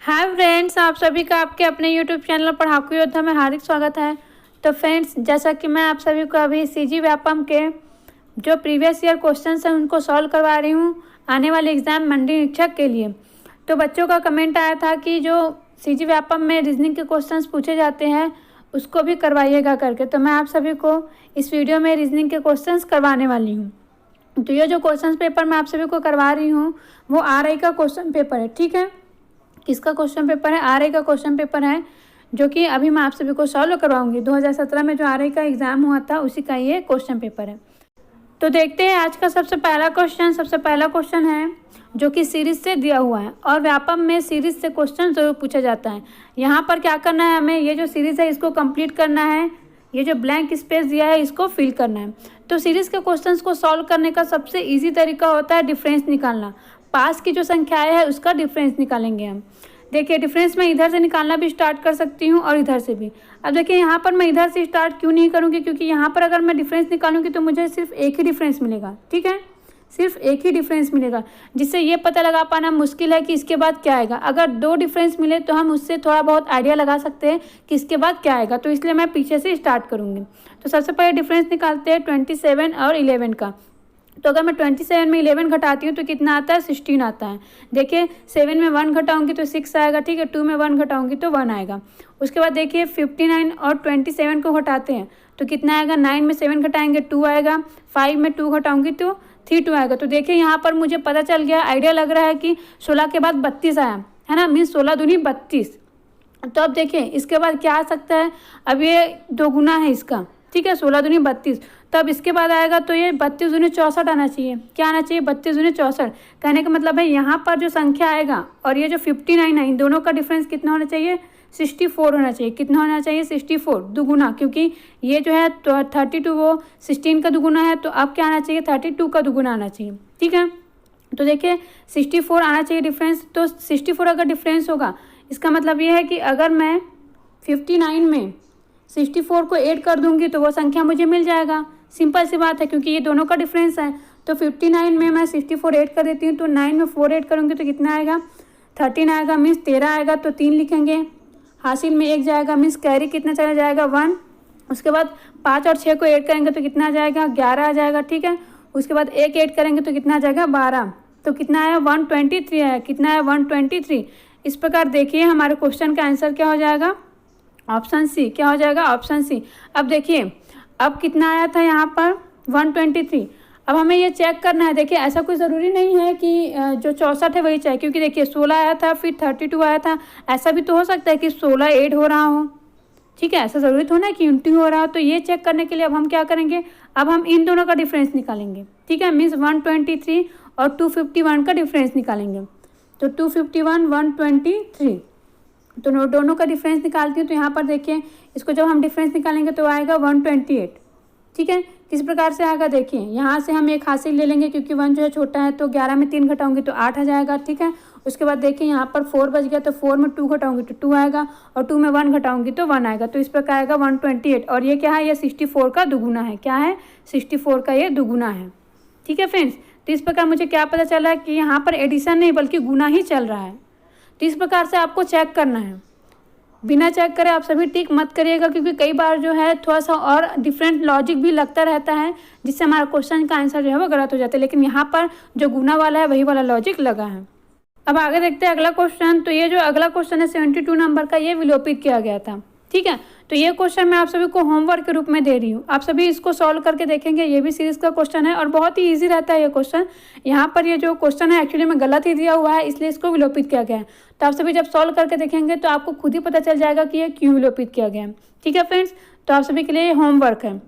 Hi friends, आप सभी का आपके अपने यूट्यूब चैनल पढ़ाकू योद्धा में हार्दिक स्वागत है। तो फ्रेंड्स, जैसा कि मैं आप सभी को अभी सीजी व्यापम के जो प्रीवियस ईयर क्वेश्चंस हैं उनको सॉल्व करवा रही हूँ आने वाले एग्ज़ाम मंडी निरीक्षक के लिए। तो बच्चों का कमेंट आया था कि जो सीजी व्यापम में रीजनिंग के क्वेश्चंस पूछे जाते हैं उसको भी करवाइएगा करके। तो मैं आप सभी को इस वीडियो में रीजनिंग के क्वेश्चंस करवाने वाली हूँ। तो ये जो क्वेश्चन पेपर मैं आप सभी को करवा रही हूँ वो RI का क्वेश्चन पेपर है। ठीक है, किसका क्वेश्चन पेपर है? RI का क्वेश्चन पेपर है, जो कि अभी मैं आप सभी को सॉल्व करवाऊंगी। 2017 में जो RI का एग्ज़ाम हुआ था उसी का ये क्वेश्चन पेपर है। तो देखते हैं आज का सबसे पहला क्वेश्चन है जो कि सीरीज से दिया हुआ है, और व्यापम में सीरीज से क्वेश्चन जरूर पूछा जाता है। यहाँ पर क्या करना है, हमें ये जो सीरीज है इसको कंप्लीट करना है, ये जो ब्लैंक स्पेस दिया है इसको फिल करना है। तो सीरीज के क्वेश्चंस को सॉल्व करने का सबसे इजी तरीका होता है डिफरेंस निकालना। पास की जो संख्याएं है उसका डिफरेंस निकालेंगे हम। देखिए, डिफरेंस मैं इधर से निकालना भी स्टार्ट कर सकती हूँ और इधर से भी। अब देखिए, यहाँ पर मैं इधर से स्टार्ट क्यों नहीं करूँगी, क्योंकि यहाँ पर अगर मैं डिफरेंस निकालूंगी तो मुझे सिर्फ एक ही डिफरेंस मिलेगा। ठीक है, सिर्फ एक ही डिफरेंस मिलेगा, जिससे ये पता लगा पाना मुश्किल है कि इसके बाद क्या आएगा। अगर दो डिफरेंस मिले तो हम उससे थोड़ा बहुत आइडिया लगा सकते हैं कि इसके बाद क्या आएगा। तो इसलिए मैं पीछे से स्टार्ट करूँगी। तो सबसे पहले डिफरेंस निकालते हैं 27 और 11 का। तो अगर मैं 27 में 11 घटाती हूँ तो कितना आता है? 16 आता है। देखिए, 7 में 1 घटाऊंगी तो 6 आएगा। ठीक है, 2 में 1 घटाऊंगी तो 1 आएगा। उसके बाद देखिए 59 और 27 को घटाते हैं तो कितना आएगा? 9 में 7 घटाएंगे 2 आएगा। 5 में 2 घटाऊंगी तो 3 2 आएगा। तो देखिए, यहाँ पर मुझे पता चल गया, आइडिया लग रहा है कि 16 के बाद 32 आया है ना, मीन्स 16 दूनी 32। तो अब देखिए इसके बाद क्या आ सकता है। अब ये दो गुना है इसका। ठीक है, 16 दूनी 32। तब इसके बाद आएगा तो ये 32 दूनी 64 आना चाहिए। क्या आना चाहिए? 32 दूनी 64। कहने का मतलब है यहाँ पर जो संख्या आएगा और ये जो 59 है, इन दोनों का डिफरेंस कितना होना चाहिए? 64 होना चाहिए। कितना होना चाहिए? 64 दुगुना, क्योंकि ये जो है 32 वो 16 का दुगुना है। तो अब क्या आना चाहिए? 32 का दुगुना आना चाहिए। ठीक है, तो देखिए 64 आना चाहिए डिफरेंस। तो 64 अगर डिफरेंस होगा, इसका मतलब ये है कि अगर मैं 59 में 64 को ऐड कर दूंगी तो वो संख्या मुझे मिल जाएगा। सिंपल सी बात है, क्योंकि ये दोनों का डिफरेंस है। तो 59 में मैं 64 ऐड कर देती हूँ तो 9 में 4 ऐड करूँगी तो कितना आएगा? 13 आएगा, मीन्स 13 आएगा। तो 3 लिखेंगे, हासिल में 1 जाएगा, मीन्स कैरी कितना चला जाएगा? 1। उसके बाद 5 और 6 को ऐड करेंगे तो कितना आ जाएगा? 11 आ जाएगा। ठीक है, उसके बाद 1 ऐड करेंगे तो कितना आ जाएगा? 12। तो कितना आया? 123 आया। कितना आया? 123। इस प्रकार देखिए हमारे क्वेश्चन का आंसर क्या हो जाएगा? Option C. क्या हो जाएगा? Option C. अब देखिए, अब कितना आया था यहाँ पर? 123। अब हमें ये चेक करना है। देखिए, ऐसा कोई ज़रूरी नहीं है कि जो 64 है वही चाहिए, क्योंकि देखिए 16 आया था फिर 32 आया था। ऐसा भी तो हो सकता है कि 16 ऐड हो रहा हो। ठीक है, ऐसा ज़रूरी तो ना कि 29 हो रहा हो। तो ये चेक करने के लिए अब हम क्या करेंगे? अब हम इन दोनों का डिफरेंस निकालेंगे। ठीक है, मीन्स 123 और 251 का डिफरेंस निकालेंगे। तो 251 123, तो दोनों का डिफरेंस निकालती हूँ। तो यहाँ पर देखिए, इसको जब हम डिफरेंस निकालेंगे तो आएगा 128। ठीक है, किस प्रकार से आएगा? देखिए, यहाँ से हम एक हासिल ले लेंगे क्योंकि 1 जो है छोटा है। तो 11 में 3 घटाऊंगी तो 8 आ जाएगा। ठीक है, उसके बाद देखिए यहाँ पर 4 बच गया तो 4 में 2 घटाऊंगी तो 2 आएगा, और 2 में 1 घटाऊंगी तो 1 आएगा। तो इस प्रकार आएगा 128। और ये क्या है? ये 64 का दुगुना है। क्या है? 64 का ये दुगुना है। ठीक है फ्रेंड्स, तो इस प्रकार मुझे क्या पता चला कि यहाँ पर एडिशन नहीं बल्कि गुना ही चल रहा है। तो इस प्रकार से आपको चेक करना है, बिना चेक करे आप सभी टिक मत करिएगा, क्योंकि कई बार जो है थोड़ा सा और डिफरेंट लॉजिक भी लगता रहता है, जिससे हमारा क्वेश्चन का आंसर जो है वो गलत हो जाता है। लेकिन यहाँ पर जो गुना वाला है वही वाला लॉजिक लगा है। अब आगे देखते हैं अगला क्वेश्चन। तो ये जो अगला क्वेश्चन है 72 नंबर का, ये विलोपित किया गया था। ठीक है, तो ये क्वेश्चन मैं आप सभी को होमवर्क के रूप में दे रही हूँ। आप सभी इसको सॉल्व करके देखेंगे। ये भी सीरीज का क्वेश्चन है और बहुत ही इजी रहता है ये क्वेश्चन। यहाँ पर ये जो क्वेश्चन है एक्चुअली में गलत ही दिया हुआ है, इसलिए इसको विलोपित किया गया है। तो आप सभी जब सॉल्व करके देखेंगे तो आपको खुद ही पता चल जाएगा कि ये क्यों विलोपित किया गया है। ठीक है फ्रेंड्स, तो आप सभी के लिए ये होमवर्क है।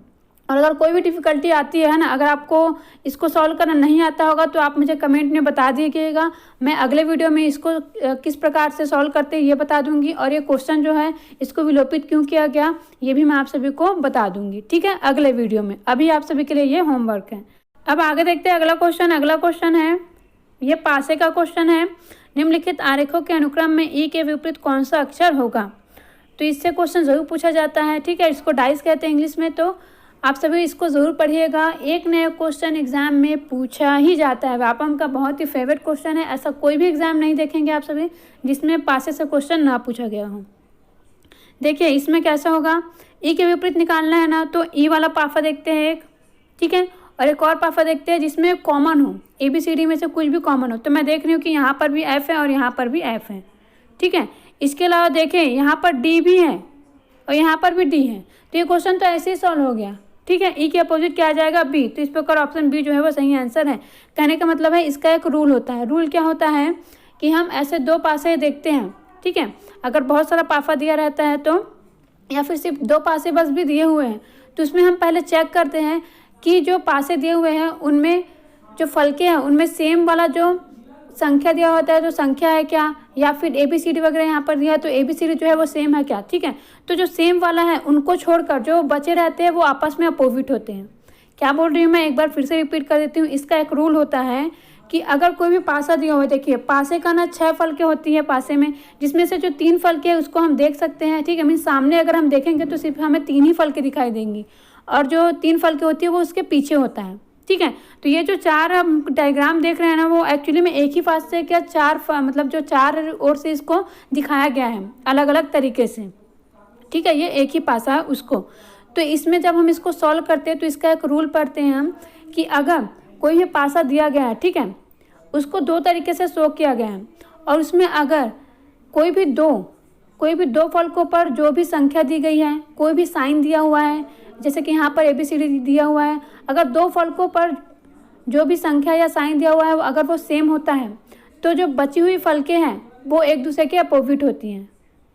और अगर कोई भी डिफ़िकल्टी आती है ना, अगर आपको इसको सॉल्व करना नहीं आता होगा तो आप मुझे कमेंट में बता दीजिएगा। मैं अगले वीडियो में इसको किस प्रकार से सॉल्व करते हैं ये बता दूंगी, और ये क्वेश्चन जो है इसको विलोपित क्यों किया गया ये भी मैं आप सभी को बता दूंगी। ठीक है, अगले वीडियो में। अभी आप सभी के लिए ये होमवर्क है। अब आगे देखते हैं अगला क्वेश्चन। अगला क्वेश्चन है, ये पासे का क्वेश्चन है। निम्नलिखित आरेखों के अनुक्रम में ई के विपरीत कौन सा अक्षर होगा? तो इससे क्वेश्चन जरूर पूछा जाता है। ठीक है, इसको डाइस कहते हैं इंग्लिश में। तो आप सभी इसको ज़रूर पढ़िएगा। एक नया क्वेश्चन एग्जाम में पूछा ही जाता है। व्यापम का बहुत ही फेवरेट क्वेश्चन है। ऐसा कोई भी एग्जाम नहीं देखेंगे आप सभी जिसमें पासे से क्वेश्चन ना पूछा गया हो। देखिए इसमें कैसा होगा, ई के विपरीत निकालना है ना, तो ई वाला पाफा देखते हैं एक, ठीक है, और एक और पाफा देखते हैं जिसमें कॉमन हो, ABCD में से कुछ भी कॉमन हो। तो मैं देख रही हूँ कि यहाँ पर भी F है और यहाँ पर भी F है, ठीक है। इसके अलावा देखें यहाँ पर D भी है और यहाँ पर भी D है। तो ये क्वेश्चन तो ऐसे ही सॉल्व हो गया, ठीक है। ई के अपोजिट क्या आ जाएगा, B। तो इस प्रकार ऑप्शन B जो है वो सही आंसर है। कहने का मतलब है इसका एक रूल होता है। रूल क्या होता है कि हम ऐसे दो पासे देखते हैं, ठीक है। अगर बहुत सारा पाफा दिया रहता है तो, या फिर सिर्फ दो पासे बस भी दिए हुए हैं, तो उसमें हम पहले चेक करते हैं कि जो पासे दिए हुए हैं उनमें जो फलके हैं उनमें सेम वाला जो संख्या दिया होता है, जो संख्या है क्या, या फिर ABCD वगैरह यहाँ पर दिया है तो ABCD जो है वो सेम है क्या, ठीक है। तो जो सेम वाला है उनको छोड़कर जो बचे रहते हैं वो आपस में अपोजिट होते हैं। क्या बोल रही हूँ मैं, एक बार फिर से रिपीट कर देती हूँ। इसका एक रूल होता है कि अगर कोई भी पासा दिया हुआ है, देखिए पासे का ना 6 फलके होती है पासे में, जिसमें से जो 3 फलके है उसको हम देख सकते हैं, ठीक है। मीन सामने अगर हम देखेंगे तो सिर्फ हमें 3 ही फलके दिखाई देंगी, और जो 3 फलके होती है वो उसके पीछे होता है, ठीक है। तो ये जो 4 हम डायग्राम देख रहे हैं ना, वो एक्चुअली में एक ही पास से क्या 4 मतलब जो 4 ओर से इसको दिखाया गया है अलग अलग तरीके से, ठीक है। ये एक ही पासा है उसको। तो इसमें जब हम इसको सॉल्व करते हैं तो इसका एक रूल पढ़ते हैं हम कि अगर कोई भी पासा दिया गया है, ठीक है, उसको 2 तरीके से शो किया गया है, और उसमें अगर कोई भी दो फलकों पर जो भी संख्या दी गई है, कोई भी साइन दिया हुआ है, जैसे कि यहाँ पर ABCD दिया हुआ है, अगर 2 फलकों पर जो भी संख्या या साइन दिया हुआ है अगर वो सेम होता है, तो जो बची हुई फलके हैं वो एक दूसरे के अपोजिट होती हैं,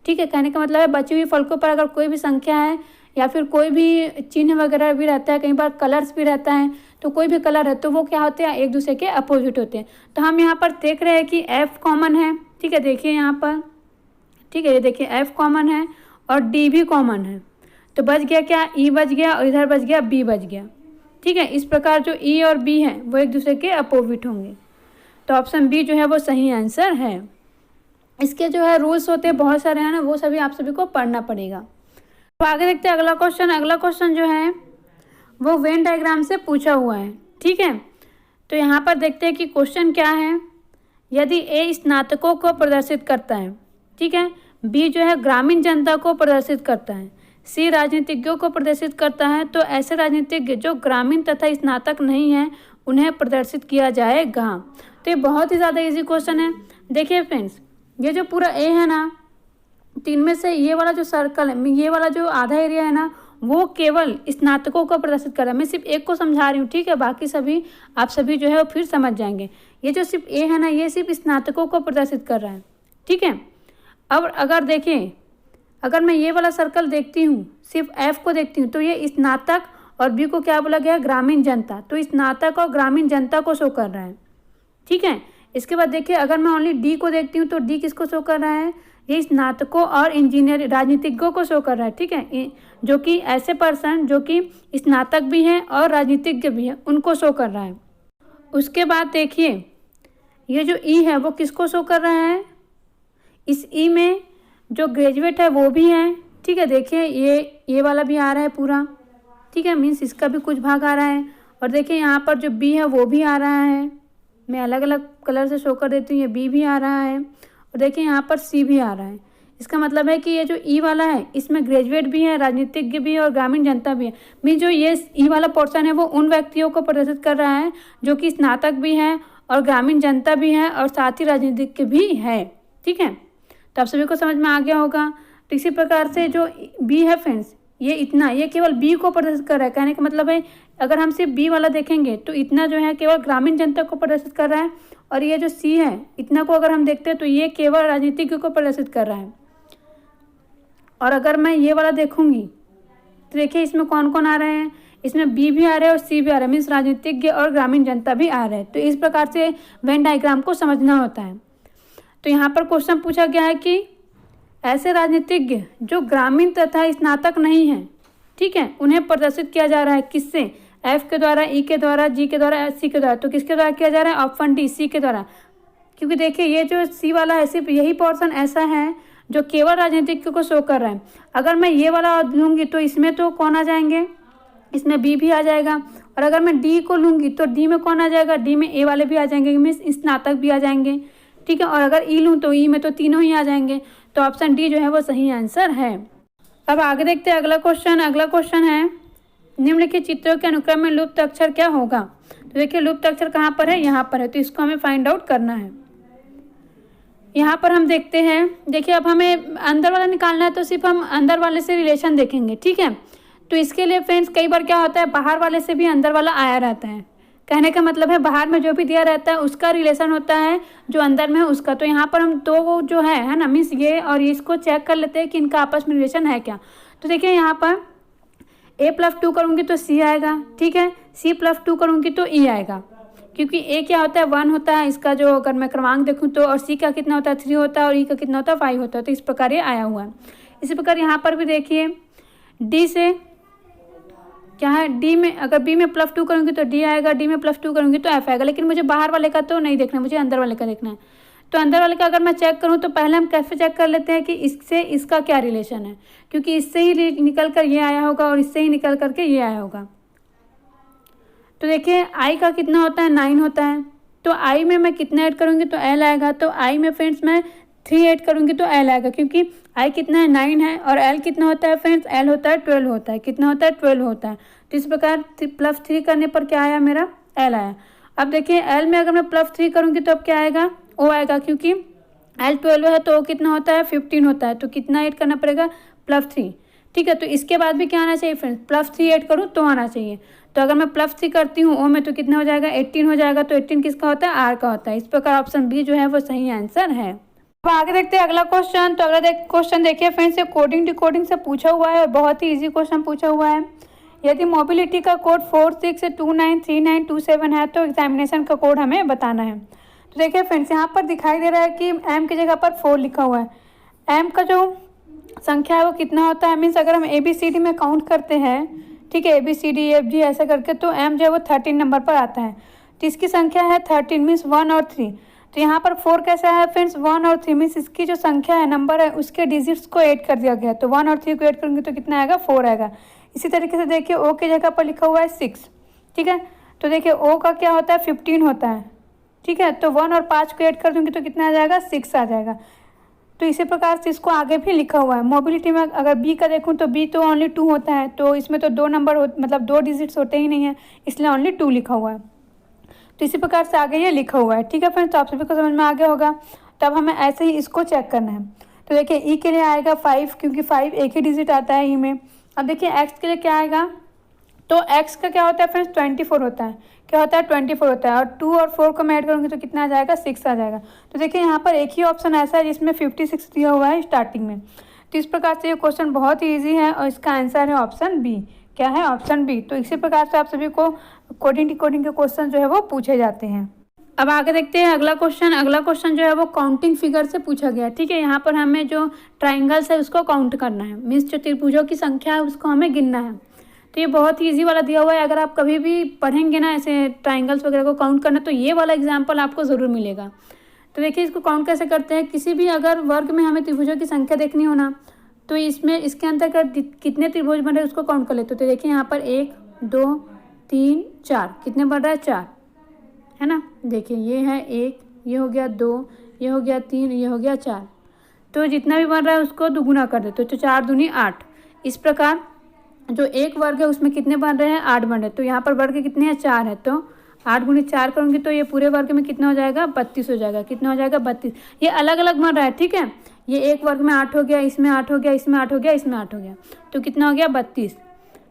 ठीक है। कहने का मतलब है बची हुई फलकों पर अगर कोई भी संख्या है या फिर कोई भी चिन्ह वगैरह भी रहता है, कई बार कलर्स भी रहता है, तो कोई भी कलर है तो वो क्या होते हैं, एक दूसरे के अपोजिट होते हैं। तो हम यहाँ पर देख रहे हैं कि F कॉमन है, ठीक है, देखिए यहाँ पर, ठीक है, ये देखिए F कॉमन है और D भी कॉमन है। तो बच गया क्या, E बच गया और इधर बच गया B बच गया, ठीक है। इस प्रकार जो E और B है वो एक दूसरे के अपोजिट होंगे। तो ऑप्शन B जो है वो सही आंसर है। इसके जो है रूल्स होते हैं बहुत सारे हैं ना, वो सभी आप सभी को पढ़ना पड़ेगा। तो आगे देखते हैं अगला क्वेश्चन। अगला क्वेश्चन जो है वो वेन डायग्राम से पूछा हुआ है, ठीक है। तो यहाँ पर देखते हैं कि क्वेश्चन क्या है। यदि A स्नातकों को प्रदर्शित करता है, ठीक है, B जो है ग्रामीण जनता को प्रदर्शित करता है, C राजनीतिज्ञों को प्रदर्शित करता है, तो ऐसे राजनीतिज्ञ जो ग्रामीण तथा स्नातक नहीं हैं उन्हें प्रदर्शित किया जाएगा। तो ये बहुत ही ज़्यादा इजी क्वेश्चन है। देखिए फ्रेंड्स, ये जो पूरा A है ना, 3 में से ये वाला जो सर्कल है, ये वाला जो आधा एरिया है ना, वो केवल स्नातकों को प्रदर्शित कर रहा है। मैं सिर्फ एक को समझा रही हूँ, ठीक है, बाकी सभी आप सभी जो है वो फिर समझ जाएंगे। ये जो सिर्फ A है ना, ये सिर्फ स्नातकों को प्रदर्शित कर रहा है, ठीक है। अब अगर देखें, अगर मैं ये वाला सर्कल देखती हूँ, सिर्फ F को देखती हूँ, तो ये स्नातक और B को क्या बोला गया, ग्रामीण जनता। तो स्नातक और ग्रामीण जनता को शो कर रहा है, ठीक है। इसके बाद देखिए अगर मैं ओनली D को देखती हूँ तो D किसको शो कर रहा है, ये स्नातकों और इंजीनियर राजनीतिज्ञों को शो कर रहा है, ठीक है, जो कि ऐसे पर्सन जो कि स्नातक भी हैं और राजनीतिज्ञ भी हैं उनको शो कर रहा है। उसके बाद देखिए ये जो E है वो किसको शो कर रहा है, इस E में जो ग्रेजुएट है वो भी है, ठीक है। देखिए ये वाला भी आ रहा है पूरा, ठीक है, मीन्स इसका भी कुछ भाग आ रहा है। और देखिए यहाँ पर जो B है वो भी आ रहा है, मैं अलग अलग कलर से शो कर देती हूँ, ये B भी आ रहा है और देखिए यहाँ पर C भी आ रहा है। इसका मतलब है कि ये जो E वाला है इसमें ग्रेजुएट भी है, राजनीतिज्ञ भी है और ग्रामीण जनता भी है। मीन जो ये E वाला पोर्शन है वो उन व्यक्तियों को प्रदर्शित कर रहा है जो कि स्नातक भी हैं और ग्रामीण जनता भी है और साथ ही राजनीतिज्ञ भी है, ठीक है। तो आप सभी को समझ में आ गया होगा। तो इसी प्रकार से जो B है फ्रेंड्स, ये इतना, ये केवल B को प्रदर्शित कर रहा है। कहने का मतलब है अगर हम सिर्फ B वाला देखेंगे तो इतना जो है केवल ग्रामीण जनता को प्रदर्शित कर रहा है, और ये जो C है इतना को अगर हम देखते हैं तो ये केवल राजनीतिज्ञ को प्रदर्शित कर रहा है। और अगर मैं ये वाला देखूंगी तो देखिए इसमें कौन कौन आ रहे हैं, इसमें B भी आ रहे हैं और C भी आ रहा है, मीन्स राजनीतिज्ञ और ग्रामीण जनता भी आ रहे हैं। तो इस प्रकार से वेन डायग्राम को समझना होता है। तो यहाँ पर क्वेश्चन पूछा गया है कि ऐसे राजनीतिज्ञ जो ग्रामीण तथा स्नातक नहीं हैं, ठीक है, उन्हें प्रदर्शित किया जा रहा है किससे, F के द्वारा, E के द्वारा, G के द्वारा, C के द्वारा। तो किसके द्वारा किया जा रहा है, ऑप्शन D, C के द्वारा। क्योंकि देखिए ये जो C वाला है सिर्फ यही पोर्शन ऐसा है जो केवल राजनीतिज्ञ को शो कर रहा है। अगर मैं ये वाला लूँगी तो इसमें तो कौन आ जाएंगे, इसमें बी भी आ जाएगा। और अगर मैं डी को लूँगी तो डी में कौन आ जाएगा, डी में ए वाले भी आ जाएंगे, मीन्स स्नातक भी आ जाएंगे, ठीक है। और अगर ई लूँ तो ई में तो तीनों ही आ जाएंगे। तो ऑप्शन डी जो है वो सही आंसर है। अब आगे देखते हैं अगला क्वेश्चन। अगला क्वेश्चन है निम्नलिखित चित्रों के अनुक्रम में लुप्त अक्षर क्या होगा। तो देखिए लुप्त अक्षर कहाँ पर है, यहाँ पर है, तो इसको हमें फाइंड आउट करना है। यहाँ पर हम देखते हैं, देखिए अब हमें अंदर वाला निकालना है तो सिर्फ हम अंदर वाले से रिलेशन देखेंगे, ठीक है। तो इसके लिए फ्रेंड्स कई बार क्या होता है, बाहर वाले से भी अंदर वाला आया रहता है। कहने का मतलब है बाहर में जो भी दिया रहता है उसका रिलेशन होता है जो अंदर में है उसका। तो यहाँ पर हम दो जो है ना, मीन्स ये और इसको चेक कर लेते हैं कि इनका आपस में रिलेशन है क्या। तो देखिए यहाँ पर a+2 करूँगी तो c आएगा, ठीक है। c+2 करूँगी तो e आएगा, क्योंकि a क्या होता है 1 होता है इसका, जो अगर मैं क्रमांक देखूँ तो, और c का कितना होता है 3 होता है, और e का कितना होता है 5 होता है। तो इस प्रकार ये आया हुआ है। इसी प्रकार यहाँ पर भी देखिए d से क्या है, d में अगर b में +2 करूँगी तो d आएगा, d में +2 करूँगी तो f आएगा। लेकिन मुझे बाहर वाले का तो नहीं देखना, मुझे अंदर वाले का देखना है। तो अंदर वाले का अगर मैं चेक करूँ तो पहले हम कैसे चेक कर लेते हैं कि इससे इसका क्या रिलेशन है, क्योंकि इससे ही निकल कर ये आया होगा और इससे ही निकल करके ये आया होगा। तो देखिए i का कितना होता है 9 होता है, तो i में मैं कितना ऐड करूँगी तो l आएगा। तो i में फ्रेंड्स मैं 3 ऐड करूँगी तो l आएगा, क्योंकि i कितना है 9 है, और l कितना होता है फ्रेंड्स, l होता है 12 होता है। कितना होता है 12 होता है। तो इस प्रकार +3 करने पर क्या आया मेरा, l आया। अब देखिए l में अगर मैं +3 करूँगी तो अब क्या आएगा, o आएगा, क्योंकि l 12 है तो o कितना होता है 15 होता है। तो कितना ऐड करना पड़ेगा +3, ठीक है। तो इसके बाद भी क्या आना चाहिए फ्रेंड्स, +3 ऐड करूँ तो आना चाहिए। तो अगर मैं +3 करती हूँ o में तो कितना हो जाएगा 18 हो जाएगा। तो 18 किसका होता है, r का होता है। इस प्रकार ऑप्शन बी जो है वो सही आंसर है। अब आगे देखते हैं अगला क्वेश्चन। तो अगला क्वेश्चन देखिए फ्रेंड्स, ये कोडिंग डिकोडिंग से पूछा हुआ है और बहुत ही ईजी क्वेश्चन पूछा हुआ है। यदि मोबिलिटी का कोड 46293927 है तो एग्जामिनेशन का कोड हमें बताना है। तो देखिए फ्रेंड्स यहाँ पर दिखाई दे रहा है कि m की जगह पर 4 लिखा हुआ है। m का जो संख्या है वो कितना होता है, मीन्स अगर हम ABCD में काउंट करते हैं, ठीक है, ABCD EFG ऐसा करके, तो m जो है वो 13 नंबर पर आता है। तो इसकी संख्या है 13 मीन्स 1 और 3। तो यहाँ पर 4 कैसा है फ्रेंड्स, 1 और 3 मीन्स इसकी जो संख्या है नंबर है उसके डिजिट्स को ऐड कर दिया गया। तो 1 और 3 को ऐड करेंगे तो कितना आएगा 4 आएगा। इसी तरीके से देखिए o की जगह पर लिखा हुआ है 6, ठीक है। तो देखिए o का क्या होता है 15 होता है, ठीक है। तो 1 और 5 को ऐड कर दूंगी तो कितना आ जाएगा 6 आ जाएगा। तो इसी प्रकार से इसको आगे भी लिखा हुआ है। मोबिलिटी में अगर b का देखूं तो b तो ओनली 2 होता है, तो इसमें तो 2 नंबर मतलब 2 डिजिट्स होते ही नहीं है, इसलिए ओनली 2 लिखा हुआ है। तो इसी प्रकार से आगे ये लिखा हुआ है, ठीक है फ्रेंड्स। तो आप सभी को समझ में आ गया होगा। तब हमें ऐसे ही इसको चेक करना है। तो देखिए ई के लिए आएगा 5, क्योंकि 5 एक ही डिजिट आता है ई में। अब देखिए एक्स के लिए क्या आएगा, तो एक्स का क्या होता है फ्रेंड्स 24 होता है। क्या होता है 24 होता है, और 2 और 4 को मैं ऐड करूँगी तो कितना आ जाएगा 6 आ जाएगा। तो देखिए यहाँ पर एक ही ऑप्शन ऐसा है जिसमें 56 दिया हुआ है स्टार्टिंग में। तो इस प्रकार से ये क्वेश्चन बहुत ही ईजी है और इसका आंसर है ऑप्शन बी। क्या है, ऑप्शन बी। तो इसी प्रकार से आप सभी को कोडिंग डिकोडिंग के क्वेश्चन जो है वो पूछे जाते हैं। अब आगे देखते हैं अगला क्वेश्चन। अगला क्वेश्चन जो है वो काउंटिंग फिगर से पूछा गया, ठीक है। यहाँ पर हमें जो ट्राइंगल्स है उसको काउंट करना है, मीन्स जो त्रिभुजों की संख्या है उसको हमें गिनना है। तो ये बहुत ही ईजी वाला दिया हुआ है। अगर आप कभी भी पढ़ेंगे ना ऐसे ट्राइंगल्स वगैरह को काउंट करना, तो ये वाला एग्जाम्पल आपको ज़रूर मिलेगा। तो देखिए इसको काउंट कैसे करते हैं। किसी भी अगर वर्ग में हमें त्रिभुजों की संख्या देखनी हो ना, तो इसमें इसके अंतर्गत कितने त्रिभुज बन रहे हैं उसको काउंट कर लेते। तो देखिए यहाँ पर 1 2 3 4 कितने बन रहा है 4, है ना। देखिए ये है 1, ये हो गया 2, ये हो गया 3, ये हो गया 4। तो जितना भी बन रहा है उसको दुगुना कर देते। तो 4 दूनी 8। इस प्रकार जो एक वर्ग है उसमें कितने बन रहे हैं 8 बन रहे। तो यहाँ पर वर्ग कितने हैं 4 है, तो 8 गुनी 4 करूँगी तो ये पूरे वर्ग में कितना हो जाएगा 32 हो जाएगा। कितना हो जाएगा 32। ये अलग अलग बन रहा है, ठीक है। ये एक वर्ग में 8 हो गया, इसमें 8 हो गया, इसमें 8 हो गया, इसमें 8 हो गया, तो कितना हो गया 32।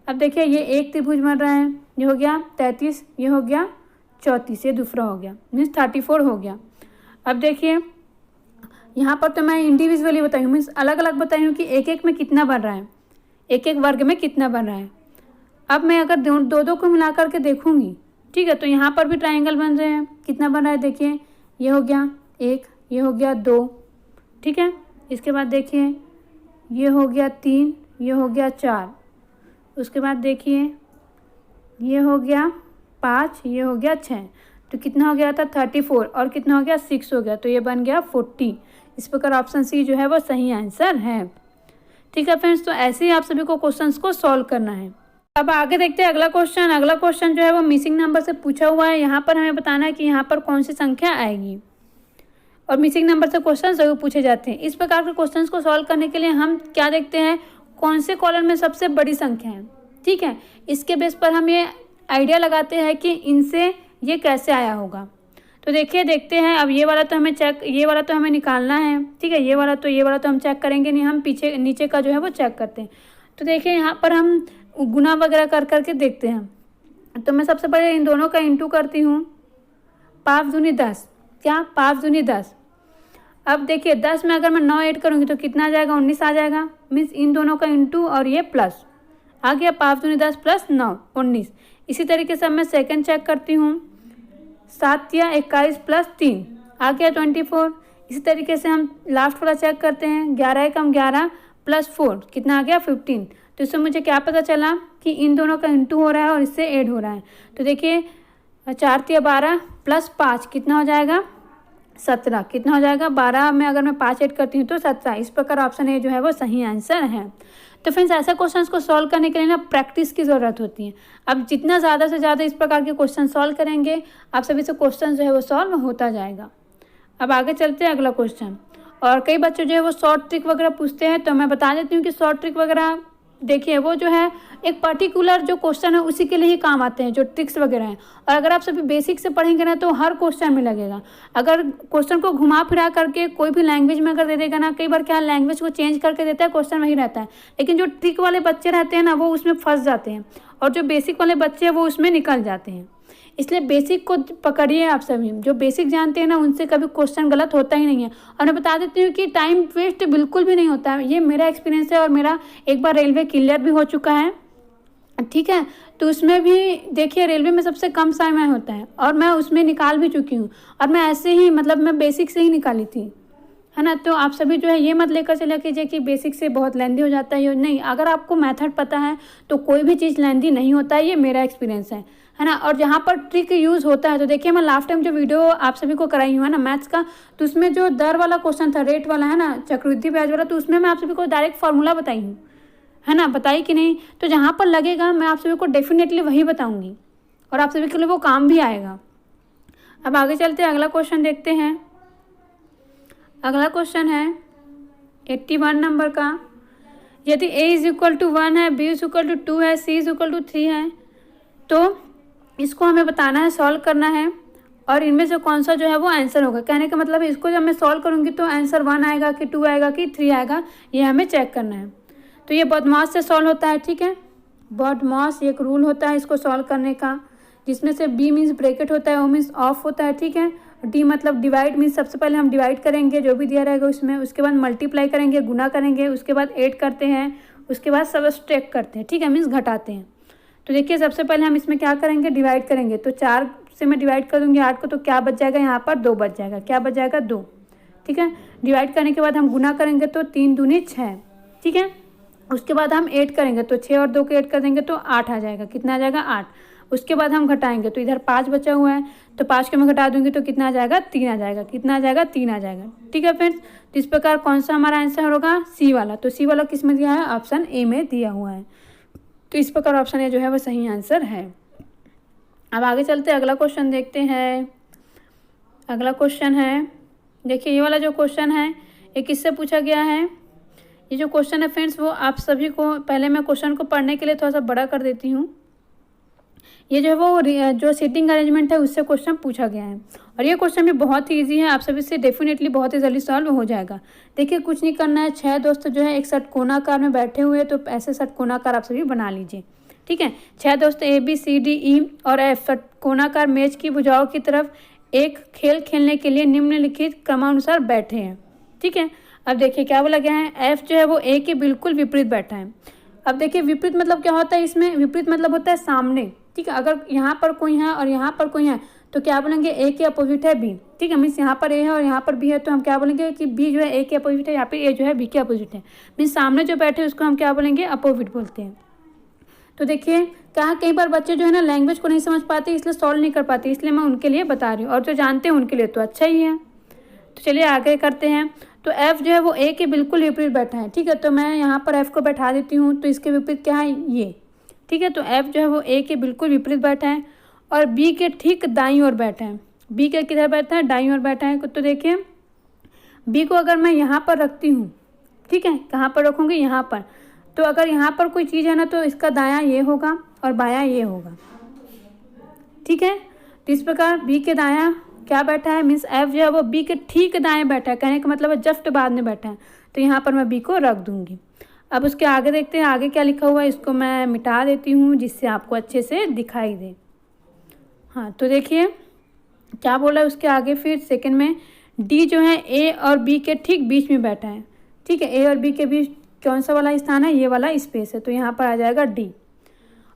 अब देखिए ये एक त्रिभुज बन रहा है, ये हो गया 33, ये हो गया 34, ये दूसरा हो गया, मीन्स 34 हो गया। अब देखिए यहाँ पर तो मैं इंडिविजुअली बताई हूँ, मीन्स अलग अलग बताई हूँ कि एक एक में कितना बन रहा है, एक एक वर्ग में कितना बन रहा है। अब मैं अगर दो दो को मिला करके देखूँगी, ठीक है, तो यहाँ पर भी ट्राइंगल बन रहे हैं। कितना बन रहा है देखिए, ये हो गया 1, ये हो गया 2, ठीक है। इसके बाद देखिए ये हो गया 3, ये हो गया 4, उसके बाद देखिए ये हो गया 5, ये हो गया 6, तो कितना हो गया था 34 और कितना हो गया 6 हो गया, तो ये बन गया 40। इस प्रकार ऑप्शन सी जो है वो सही आंसर है। ठीक है फ्रेंड्स, तो ऐसे ही आप सभी को क्वेश्चंस को सॉल्व करना है। अब आगे देखते हैं अगला क्वेश्चन। अगला क्वेश्चन जो है वो मिसिंग नंबर से पूछा हुआ है। यहाँ पर हमें बताना है कि यहाँ पर कौन सी संख्या आएगी, और मिसिंग नंबर से क्वेश्चन जरूर पूछे जाते हैं। इस प्रकार के क्वेश्चंस को सॉल्व करने के लिए हम क्या देखते हैं, कौन से कॉलम में सबसे बड़ी संख्या है, ठीक है। इसके बेस पर हम ये आइडिया लगाते हैं कि इनसे ये कैसे आया होगा। तो देखिए देखते हैं। अब ये वाला तो हमें निकालना है, ठीक है। ये वाला तो हम चेक करेंगे नहीं, हम पीछे नीचे का जो है वो चेक करते हैं। तो देखिए यहाँ पर हम गुना वगैरह कर करके देखते हैं। तो मैं सबसे पहले इन दोनों का इंटू करती हूँ। 5 दूनी 10, क्या 5 दूनी 10। अब देखिए 10 में अगर मैं 9 ऐड करूँगी तो कितना आ जाएगा, 19 आ जाएगा। मीन्स इन दोनों का इंटू और ये प्लस आ गया, 5 दूनी 10 प्लस 9 19। इसी तरीके से मैं सेकंड चेक करती हूँ। 7 या 21 प्लस 3 आ गया 24। इसी तरीके से हम लास्ट वाला चेक करते हैं। 11 एकम 11 प्लस 4 कितना आ गया 15। तो इससे मुझे क्या पता चला कि इन दोनों का इंटू हो रहा है और इससे ऐड हो रहा है। तो देखिए 4 या 12 प्लस 5 कितना हो जाएगा 17। कितना हो जाएगा 12 में अगर मैं 5 ऐड करती हूँ तो 17। इस प्रकार ऑप्शन ए जो है वो सही आंसर है। तो फ्रेंड्स ऐसे क्वेश्चंस को सॉल्व करने के लिए ना प्रैक्टिस की ज़रूरत होती है। अब जितना ज़्यादा से ज़्यादा इस प्रकार के क्वेश्चन सॉल्व करेंगे, आप सभी से क्वेश्चन जो है वो सॉल्व होता जाएगा। अब आगे चलते हैं अगला क्वेश्चन। और कई बच्चे जो है वो शॉर्ट ट्रिक वगैरह पूछते हैं, तो मैं बता देती हूँ कि शॉर्ट ट्रिक वगैरह देखिए वो जो है एक पर्टिकुलर जो क्वेश्चन है उसी के लिए ही काम आते हैं, जो ट्रिक्स वगैरह हैं। और अगर आप सभी बेसिक से पढ़ेंगे ना तो हर क्वेश्चन में लगेगा। अगर क्वेश्चन को घुमा फिरा करके कोई भी लैंग्वेज में अगर दे देगा ना, कई बार क्या लैंग्वेज को चेंज करके देता है, क्वेश्चन वही रहता है। लेकिन जो ट्रिक वाले बच्चे रहते हैं ना वो उसमें फंस जाते हैं, और जो बेसिक वाले बच्चे हैं वो उसमें निकल जाते हैं। इसलिए बेसिक को पकड़िए। आप सभी जो बेसिक जानते हैं ना उनसे कभी क्वेश्चन गलत होता ही नहीं है। और मैं बता देती हूँ कि टाइम वेस्ट बिल्कुल भी नहीं होता है। ये मेरा एक्सपीरियंस है, और मेरा एक बार रेलवे क्लियर भी हो चुका है, ठीक है। तो उसमें भी देखिए रेलवे में सबसे कम समय होता है, और मैं उसमें निकाल भी चुकी हूँ। और मैं ऐसे ही मैं बेसिक से ही निकाली थी, है ना। तो आप सभी जो है ये मत लेकर चला कीजिए कि बेसिक से बहुत लेंदी हो जाता है। नहीं, अगर आपको मेथड पता है तो कोई भी चीज़ लेंदी नहीं होता है। ये मेरा एक्सपीरियंस है ना। और जहाँ पर ट्रिक यूज़ होता है, तो देखिए मैं लास्ट टाइम जो वीडियो आप सभी को कराई हूँ है ना मैथ्स का, तो उसमें जो दर वाला क्वेश्चन था, रेट वाला है ना, चक्रवृद्धि ब्याज वाला, तो उसमें मैं आप सभी को डायरेक्ट फार्मूला बताई हूँ, है ना, बताई कि नहीं। तो जहाँ पर लगेगा मैं आप सभी को डेफिनेटली वही बताऊँगी, और आप सभी के लिए वो काम भी आएगा। अब आगे चलते हैं, अगला क्वेश्चन देखते हैं। अगला क्वेश्चन है 81 नंबर का। यदि a इज इक्वल टू 1 है, b इज इक्वल टू 2 है, c इज इक्वल टू 3 है, तो इसको हमें बताना है, सॉल्व करना है, और इनमें से कौन सा जो है वो आंसर होगा। कहने का मतलब इसको जब मैं सॉल्व करूँगी तो आंसर 1 आएगा कि 2 आएगा कि 3 आएगा, ये हमें चेक करना है। तो ये बदमाश से सॉल्व होता है, ठीक है। बदमाश एक रूल होता है इसको सॉल्व करने का, जिसमें से b मीन्स ब्रैकेट होता है, o मीन्स ऑफ होता है, ठीक है। डी मतलब डिवाइड मीन्स सबसे पहले हम डिवाइड करेंगे जो भी दिया रहेगा उसमें, उसके बाद मल्टीप्लाई करेंगे, गुना करेंगे, उसके बाद ऐड करते हैं, उसके बाद सब्ट्रैक्ट करते हैं, ठीक है, मीन्स घटाते हैं। तो देखिए सबसे पहले हम इसमें क्या करेंगे, डिवाइड करेंगे। तो 4 से मैं डिवाइड कर दूंगी 8 को, तो क्या बच जाएगा यहाँ पर 2 बच जाएगा। क्या बच जाएगा 2, ठीक है। डिवाइड करने के बाद हम गुना करेंगे तो 3 दूनी 6, ठीक है। उसके बाद हम ऐड करेंगे तो 6 और 2 को ऐड कर देंगे तो 8 आ जाएगा। कितना आ जाएगा 8। उसके बाद हम घटाएंगे तो इधर 5 बचा हुआ है, तो 5 को मैं घटा दूंगी तो कितना आ जाएगा 3 आ जाएगा। कितना आ जाएगा 3 आ जाएगा, ठीक है फ्रेंड्स। तो इस प्रकार कौन सा हमारा आंसर होगा, सी वाला। तो सी वाला किस में दिया है, ऑप्शन ए में दिया हुआ है। तो इस प्रकार ऑप्शन ए जो है वो सही आंसर है। अब आगे चलते हैं, अगला क्वेश्चन देखते हैं। अगला क्वेश्चन है, देखिए ये वाला जो क्वेश्चन है ये किससे पूछा गया है। ये जो क्वेश्चन है फ्रेंड्स वो आप सभी को, पहले मैं क्वेश्चन को पढ़ने के लिए थोड़ा सा बड़ा कर देती हूँ। ये जो है वो जो सीटिंग अरेंजमेंट है उससे क्वेश्चन पूछा गया है, और ये क्वेश्चन भी बहुत ही ईजी है, आप सभी से डेफिनेटली बहुत ही जल्दी सॉल्व हो जाएगा। देखिए कुछ नहीं करना है, 6 दोस्त जो है एक षटकोणाकार में बैठे हुए, तो ऐसे षटकोणाकार आप सभी बना लीजिए, ठीक है। 6 दोस्त A B C D E और एफ षटकोणाकार मेज की भुजाओं की तरफ एक खेल खेलने के लिए निम्नलिखित क्रमानुसार बैठे हैं, ठीक है। अब देखिए क्या बोला गया है, एफ जो है वो ए के बिल्कुल विपरीत बैठा है। अब देखिए विपरीत मतलब क्या होता है, इसमें विपरीत मतलब होता है सामने, ठीक है। अगर यहाँ पर कोई है और यहाँ पर कोई है तो क्या बोलेंगे, ए के अपोजिट है बी, ठीक है। मीन्स यहाँ पर ए है और यहाँ पर बी है, तो हम क्या बोलेंगे कि बी जो है ए के अपोजिट है, यहाँ पे ए जो है बी के अपोजिट है। मीन्स सामने जो बैठे उसको हम क्या बोलेंगे, अपोजिट बोलते हैं। तो देखिए कहाँ कई बार बच्चे जो है ना लैंग्वेज को नहीं समझ पाते, इसलिए सॉल्व नहीं कर पाते, इसलिए मैं उनके लिए बता रही हूँ, और जो जानते हैं उनके लिए तो अच्छा ही है। तो चलिए आगे करते हैं। तो एफ जो है वो ए के बिल्कुल विपरीत बैठा है, ठीक है। तो मैं यहाँ पर एफ को बैठा देती हूँ, तो इसके विपरीत क्या है ये, ठीक है। तो एफ जो है वो ए के बिल्कुल विपरीत बैठा है और बी के ठीक दाईं ओर बैठा है। बी के किधर बैठा है? दाईं ओर बैठा है। तो देखिए बी को अगर मैं यहाँ पर रखती हूँ, ठीक है, कहाँ पर रखूँगी? यहाँ पर। तो अगर यहाँ पर कोई चीज़ है ना तो इसका दायां ये होगा और बायां ये होगा, ठीक है। तो इस प्रकार बी के दायां क्या बैठा है, मीन्स एफ जो है वो बी के ठीक दाएं बैठा है, कहने का मतलब है जस्ट बाद में बैठा है। तो यहाँ पर मैं बी को रख दूँगी। अब उसके आगे देखते हैं आगे क्या लिखा हुआ है। इसको मैं मिटा देती हूँ जिससे आपको अच्छे से दिखाई दे। हाँ, तो देखिए क्या बोला है उसके आगे। फिर सेकंड में डी जो है ए और बी के ठीक बीच में बैठा है, ठीक है। ए और बी के बीच कौन सा वाला स्थान है? ये वाला स्पेस है। तो यहाँ पर आ जाएगा डी।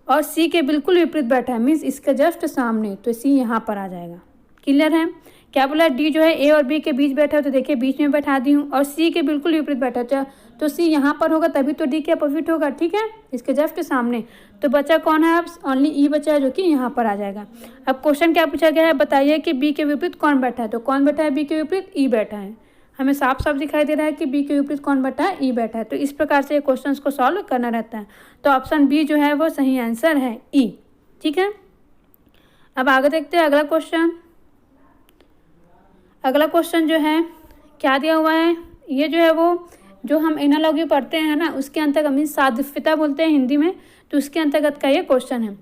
और सी के बिल्कुल विपरीत बैठा है, मीन्स इसके जस्ट सामने, तो सी यहाँ पर आ जाएगा। क्लियर है? क्या बोला? डी जो है ए और बी के बीच बैठा है, तो देखिए बीच में बैठा दी हूँ। और सी के बिल्कुल विपरीत बैठा है, तो सी यहाँ पर होगा तभी तो डी के अपोजिट होगा, ठीक है, इसके जस्ट सामने। तो बचा कौन है? अब ओनली ई बचा है जो कि यहाँ पर आ जाएगा। अब क्वेश्चन क्या पूछा गया है? बताइए कि बी के विपरीत कौन बैठा है। तो कौन बैठा है? बी के विपरीत ई बैठा है। हमें साफ साफ दिखाई दे रहा है कि बी के विपरीत कौन बैठा है? ई बैठा है। तो इस प्रकार से क्वेश्चन को सॉल्व करना रहता है। तो ऑप्शन बी जो है वो सही आंसर है, ई, ठीक है। अब आगे देखते हैं अगला क्वेश्चन। अगला क्वेश्चन जो है क्या दिया हुआ है, ये जो है वो जो हम एनालॉजी पढ़ते हैं ना उसके अंतर्गत, मीन्स सादृश्यता बोलते हैं हिंदी में, तो उसके अंतर्गत का ये क्वेश्चन है।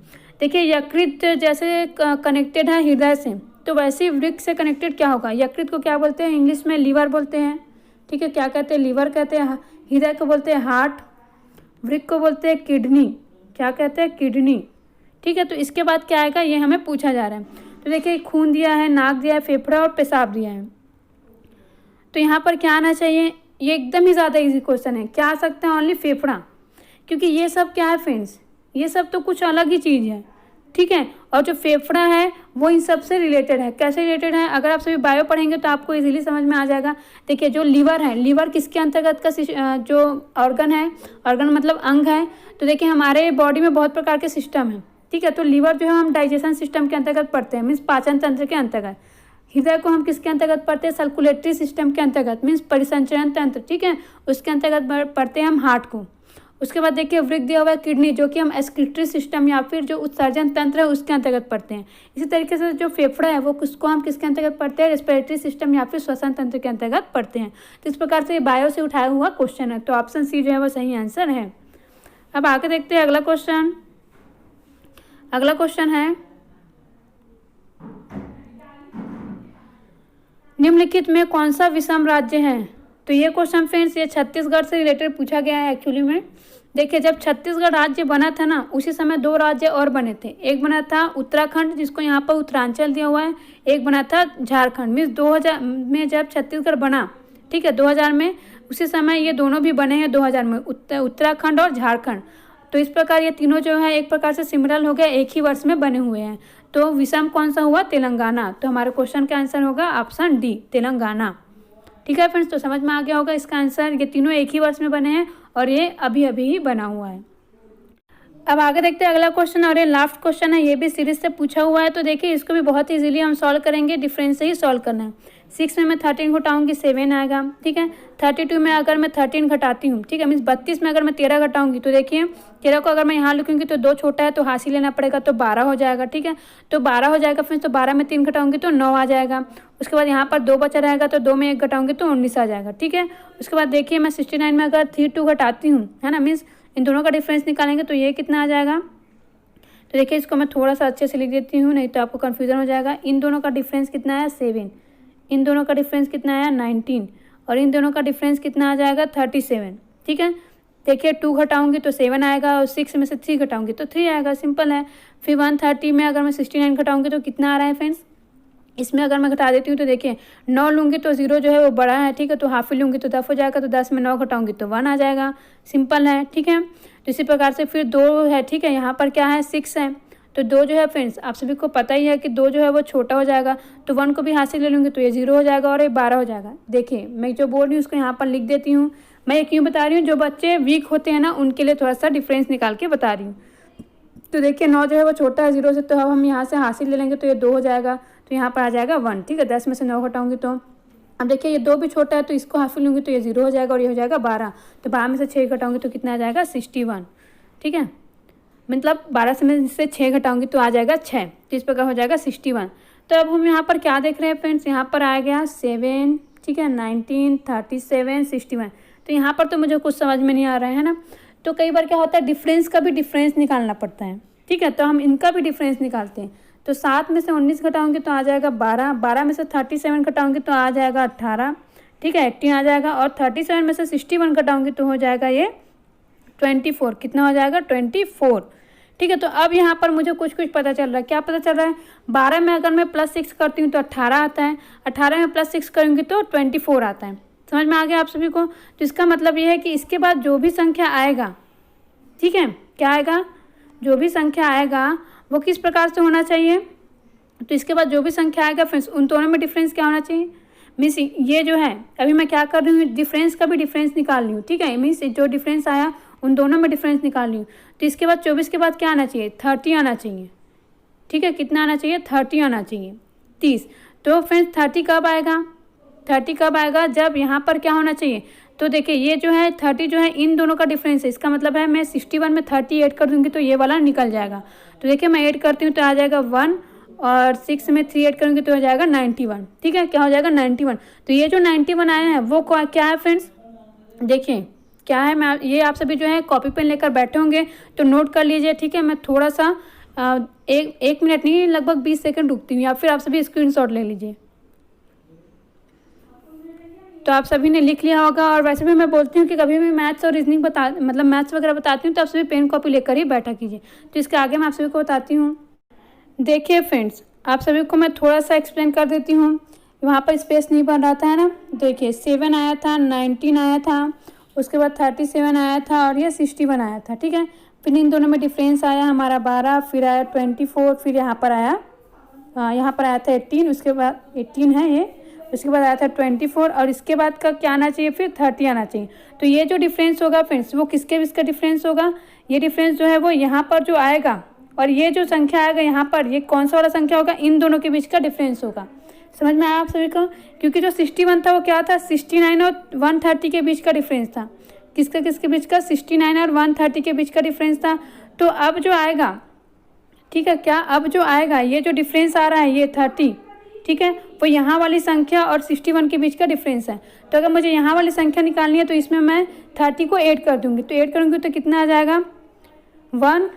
देखिए यकृत जैसे कनेक्टेड है हृदय से, तो वैसे ही वृक्क से कनेक्टेड क्या होगा? यकृत को क्या बोलते हैं? इंग्लिश में लीवर बोलते हैं, ठीक है। क्या कहते हैं? लीवर कहते हैं। हृदय को बोलते हैं हार्ट, वृक्क को बोलते हैं किडनी। क्या कहते हैं? किडनी, ठीक है। तो इसके बाद क्या आएगा ये हमें पूछा जा रहा है। तो देखिए खून दिया है, नाक दिया है, फेफड़ा और पेशाब दिया है। तो यहाँ पर क्या आना चाहिए? ये एकदम ही ज़्यादा इजी क्वेश्चन है। क्या आ सकता है? ओनली फेफड़ा, क्योंकि ये सब क्या है फ्रेंड्स, ये सब तो कुछ अलग ही चीज़ है, ठीक है। और जो फेफड़ा है वो इन सब से रिलेटेड है। कैसे रिलेटेड है? अगर आप सभी बायो पढ़ेंगे तो आपको इजीली समझ में आ जाएगा। देखिए जो लीवर है, लीवर किसके अंतर्गत का जो ऑर्गन है, ऑर्गन मतलब अंग है। तो देखिए हमारे बॉडी में बहुत प्रकार के सिस्टम है, ठीक है। तो लीवर जो है हम डाइजेशन सिस्टम के अंतर्गत पढ़ते हैं, मीन्स पाचन तंत्र के अंतर्गत। हृदय को हम किसके अंतर्गत पढ़ते हैं? सर्कुलेटरी सिस्टम के अंतर्गत, मीन्स परिसंचरण तंत्र, ठीक है, उसके अंतर्गत पढ़ते हैं हम हार्ट को। उसके बाद देखिए वृक्क दिया हुआ है किडनी, जो कि हम एक्सक्रीटरी सिस्टम या फिर जो उत्सर्जन तंत्र है उसके अंतर्गत पढ़ते हैं। इसी तरीके से जो फेफड़ा है वो किसको हम किसके अंतर्गत पढ़ते हैं? रेस्पिरेटरी सिस्टम या फिर श्वसन तंत्र के अंतर्गत पढ़ते हैं। तो इस प्रकार से बायो से उठाया हुआ क्वेश्चन है। तो ऑप्शन सी जो है वो सही आंसर है। अब आगे देखते हैं अगला क्वेश्चन। अगला क्वेश्चन है निम्नलिखित में कौन सा विषम राज्य है? तो ये क्वेश्चन फ्रेंड्स ये छत्तीसगढ़ से रिलेटेड पूछा गया है एक्चुअली में। देखिए जब छत्तीसगढ़ राज्य बना था ना उसी समय दो राज्य और बने थे। एक बना था उत्तराखंड, जिसको यहाँ पर उत्तरांचल दिया हुआ है, एक बना था झारखंड। मीन्स 2000 में जब छत्तीसगढ़ बना, ठीक है, 2000 में, उसी समय ये दोनों भी बने हैं 2000 में, उत्तराखंड और झारखंड। तो इस प्रकार ये तीनों जो है एक प्रकार से सिमिलर हो गया, एक ही वर्ष में बने हुए हैं। तो विषम कौन सा हुआ? तेलंगाना। तो हमारे क्वेश्चन का आंसर होगा ऑप्शन डी, तेलंगाना, ठीक है फ्रेंड्स। तो समझ में आ गया होगा इसका आंसर। ये तीनों एक ही वर्ष में बने हैं और ये अभी अभी ही बना हुआ है। अब आगे देखते हैं अगला क्वेश्चन, और ये लास्ट क्वेश्चन है, ये भी सीरीज से पूछा हुआ है। तो देखिए इसको भी बहुत इजीली हम सॉल्व करेंगे, डिफरेंस से ही सॉल्व करना है। 6 में मैं 13 घटाऊंगी 7 आएगा, ठीक है। 32 में अगर मैं 13 घटाती हूँ, ठीक है, मीन्स 32 में अगर मैं 13 घटाऊंगी तो देखिए 13 को अगर मैं यहाँ लिखूंगी तो 2 छोटा है तो हासिल लेना पड़ेगा, तो 12 हो जाएगा, ठीक है। तो 12 हो जाएगा फ्रेंड्स। तो 12 में 3 घटाऊंगी तो 9 आ जाएगा। उसके बाद यहाँ पर 2 बचा रहेगा तो 2 में 1 घटाऊंगी तो 19 आ जाएगा, ठीक है। उसके बाद देखिए मैं 69 में अगर 2 घटाती हूँ, है ना, मीन्स इन दोनों का डिफरेंस निकालेंगे तो ये कितना आ जाएगा। तो देखिए इसको मैं थोड़ा सा अच्छे से लिख देती हूँ, नहीं तो आपको कन्फ्यूजन हो जाएगा। इन दोनों का डिफरेंस कितना है? 7। इन दोनों का डिफरेंस कितना आया? 19। और इन दोनों का डिफरेंस कितना आ जाएगा? 37, ठीक है। देखिए 2 घटाऊंगी तो 7 आएगा और 6 में से 3 घटाऊंगी तो 3 आएगा, सिंपल है। फिर 130 में अगर मैं 69 घटाऊंगी तो कितना आ रहा है फ्रेंड्स? इसमें अगर मैं घटा देती हूँ तो देखिए 9 लूँगी तो 0 जो है वो बड़ा है, ठीक है, तो हाफ ही लूँगी तो 10 हो जाएगा। तो 10 में 9 घटाऊंगी तो 1 आ जाएगा, सिंपल है, ठीक है। तो इसी प्रकार से फिर 2 है, ठीक है, यहाँ पर क्या है? 6 है। तो 2 जो है फ्रेंड्स आप सभी को पता ही है कि 2 जो है वो छोटा हो जाएगा, तो 1 को भी हाथ से ले लूँगी तो ये 0 हो जाएगा और ये 12 हो जाएगा। देखिए मैं जो बोल रही हूँ उसको यहाँ पर लिख देती हूँ। मैं ये क्यों बता रही हूँ? जो बच्चे वीक होते हैं ना उनके लिए थोड़ा सा डिफरेंस निकाल के बता रही हूँ। तो देखिए 9 जो है वो छोटा है 0 से, तो अब हम यहाँ से हासिल ले लेंगे तो ये 2 हो जाएगा, तो यहाँ पर आ जाएगा 1, ठीक है। 10 में से 9 घटाऊंगी तो अब देखिए ये 2 भी छोटा है तो इसको हासिल लूँगी तो ये 0 हो जाएगा और ये हो जाएगा 12। तो 12 में से 6 घटाऊंगी तो कितना आ जाएगा? 61, ठीक है। मतलब 12 में से 6 घटाऊंगी तो आ जाएगा 6, तो इस प्रकार हो जाएगा 61। तो अब हम यहाँ पर क्या देख रहे हैं फ्रेंड्स, यहाँ पर आ गया 7, ठीक है, 19, 37, 61। तो यहाँ पर तो मुझे कुछ समझ में नहीं आ रहा है ना। तो कई बार क्या होता है, डिफरेंस का भी डिफरेंस निकालना पड़ता है, ठीक है। तो हम इनका भी डिफरेंस निकालते हैं। तो 7 में से 19 घटाऊंगी तो आ जाएगा 12, 12 में से 37 घटाऊंगी तो आ जाएगा 18, ठीक है, 18 आ जाएगा। और 37 में से 61 घटाऊंगी तो हो जाएगा ये 24। कितना हो जाएगा, 24, ठीक है। तो अब यहाँ पर मुझे कुछ कुछ पता चल रहा है। क्या पता चल रहा है, 12 में अगर मैं +6 करती हूँ तो 18 आता है, 18 में +6 करूँगी तो 24 आता है। समझ में आ गया आप सभी को। तो इसका मतलब ये है कि इसके बाद जो भी संख्या आएगा, ठीक है, क्या आएगा, जो भी संख्या आएगा वो किस प्रकार से होना चाहिए। तो इसके बाद जो भी संख्या आएगा फ्रेंड्स, उन दोनों में डिफरेंस क्या होना चाहिए। मीन्स ये जो है, अभी मैं क्या कर रही हूँ, डिफरेंस का भी डिफरेंस निकाल रही हूँ, ठीक है। मीन्स जो डिफरेंस आया उन दोनों में डिफरेंस निकाल रही हूँ। तो इसके बाद 24 के बाद क्या आना चाहिए, 30 आना चाहिए, ठीक है। कितना आना चाहिए, 30 आना चाहिए, 30। तो फ्रेंड्स 30 कब आएगा, 30 कब आएगा, जब यहाँ पर क्या होना चाहिए। तो देखिए ये जो है 30 जो है इन दोनों का डिफरेंस है। इसका मतलब है मैं 61 में 30 ऐड कर दूंगी तो ये वाला निकल जाएगा। तो देखिए मैं ऐड करती हूँ तो आ जाएगा 1, और 6 में 3 ऐड करूँगी तो हो जाएगा 91, ठीक है। क्या हो जाएगा, 91। तो ये जो 91 आया है वो क्या है फ्रेंड्स, देखिए क्या है। मैं ये आप सभी जो है कॉपी पेन लेकर बैठे होंगे तो नोट कर लीजिए, ठीक है। मैं थोड़ा सा एक मिनट नहीं, लगभग 20 सेकंड रुकती हूँ, या फिर आप सभी स्क्रीनशॉट ले लीजिए। तो आप सभी ने लिख लिया होगा। और वैसे भी मैं बोलती हूँ कि कभी भी मैथ्स और रीजनिंग मतलब मैथ्स वगैरह बताती हूँ तो आप सभी पेन कॉपी लेकर ही बैठा कीजिए। तो इसके आगे मैं आप सभी को बताती हूँ। देखिए फ्रेंड्स, आप सभी को मैं थोड़ा सा एक्सप्लेन कर देती हूँ। वहाँ पर स्पेस नहीं बन रहा था, है ना। देखिए 7 आया था, 19 आया था, उसके बाद 37 आया था, और ये 61 आया था, ठीक है। फिर इन दोनों में डिफरेंस आया हमारा 12, फिर आया 24, फिर यहाँ पर आया था 18, उसके बाद 18 है ये, उसके बाद आया था 24, और इसके बाद का क्या आना चाहिए, फिर 30 आना चाहिए। तो ये जो डिफरेंस होगा फ्रेंड्स, वो किसके बीच का डिफरेंस होगा, ये डिफरेंस जो है वो यहाँ पर जो आएगा, और ये जो संख्या आएगा यहाँ पर, ये कौन सा वाला संख्या होगा, इन दोनों के बीच का डिफरेंस होगा। समझ में आया आप सभी को। क्योंकि जो 61 था वो क्या था, 69 और 130 के बीच का डिफरेंस था। किसके बीच का, 69 और 130 के बीच का डिफरेंस था। तो अब जो आएगा, ठीक है, क्या अब जो आएगा, ये जो डिफरेंस आ रहा है ये 30, ठीक है, वो यहाँ वाली संख्या और 61 के बीच का डिफरेंस है। तो अगर मुझे यहाँ वाली संख्या निकालनी है तो इसमें मैं 30 को ऐड कर दूंगी। तो ऐड करूँगी तो कितना आ जाएगा, 1,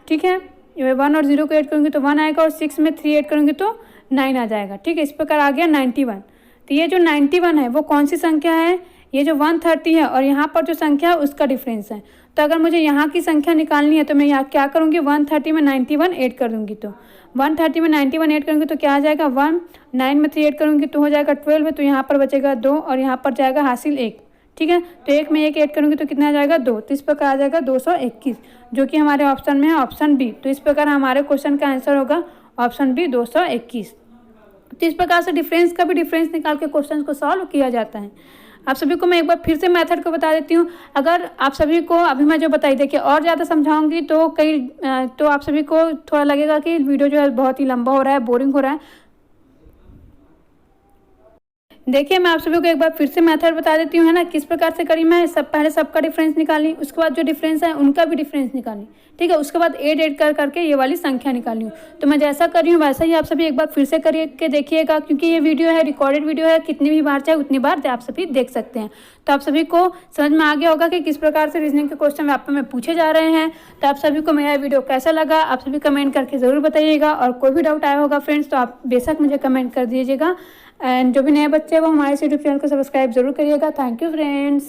ठीक है। 1 और 0 को ऐड करूँगी तो 1 आएगा, और 6 में 3 ऐड करूँगी तो 9 आ जाएगा, ठीक है। इस प्रकार आ गया 91। तो ये जो 91 है वो कौन सी संख्या है, ये जो 130 है और यहाँ पर जो संख्या है उसका डिफरेंस है। तो अगर मुझे यहाँ की संख्या निकालनी है तो मैं यहाँ क्या करूँगी, 130 में 91 ऐड कर दूँगी। तो 130 में 91 ऐड करूँगी तो क्या आ जाएगा, 1, 9 में 3 ऐड करूँगी तो हो जाएगा 12, तो यहाँ पर बचेगा 2, और यहाँ पर जाएगा हासिल 1, ठीक है। तो 1 में 1 ऐड करूँगी तो कितना आ जाएगा, 2। तो इस प्रकार आ जाएगा 221, जो कि हमारे ऑप्शन में है, ऑप्शन बी। तो इस प्रकार हमारे क्वेश्चन का आंसर होगा ऑप्शन बी, 221। तो इस प्रकार से डिफरेंस का भी डिफरेंस निकाल के क्वेश्चन को सॉल्व किया जाता है। आप सभी को मैं एक बार फिर से मेथड को बता देती हूँ। अगर आप सभी को अभी मैं जो बताई, देखिए और ज़्यादा समझाऊंगी तो आप सभी को थोड़ा लगेगा कि वीडियो जो है बहुत ही लंबा हो रहा है, बोरिंग हो रहा है। देखिए मैं आप सभी को एक बार फिर से मेथड बता देती हूँ, है ना। किस प्रकार से करी मैं, पहले सबका डिफरेंस निकाली, उसके बाद जो डिफरेंस है उनका भी डिफरेंस निकाली, ठीक है। उसके बाद ऐड करके ये वाली संख्या निकाली हूँ। तो मैं जैसा कर रही हूँ वैसा ही आप सभी एक बार फिर से करके देखिएगा, क्योंकि ये वीडियो है, रिकॉर्डेड वीडियो है, कितनी भी बार चाहे उतनी बार आप सभी देख सकते हैं। तो आप सभी को समझ में आ गया होगा कि किस प्रकार से रीजनिंग के क्वेश्चन व्यापक में पूछे जा रहे हैं। तो आप सभी को मेरा वीडियो कैसा लगा आप सभी कमेंट करके ज़रूर बताइएगा, और कोई भी डाउट आया होगा फ्रेंड्स तो आप बेशक मुझे कमेंट कर दीजिएगा। एंड जो भी नए बच्चे हैं वो हमारे यूट्यूब चैनल को सब्सक्राइब जरूर करिएगा। Thank you friends.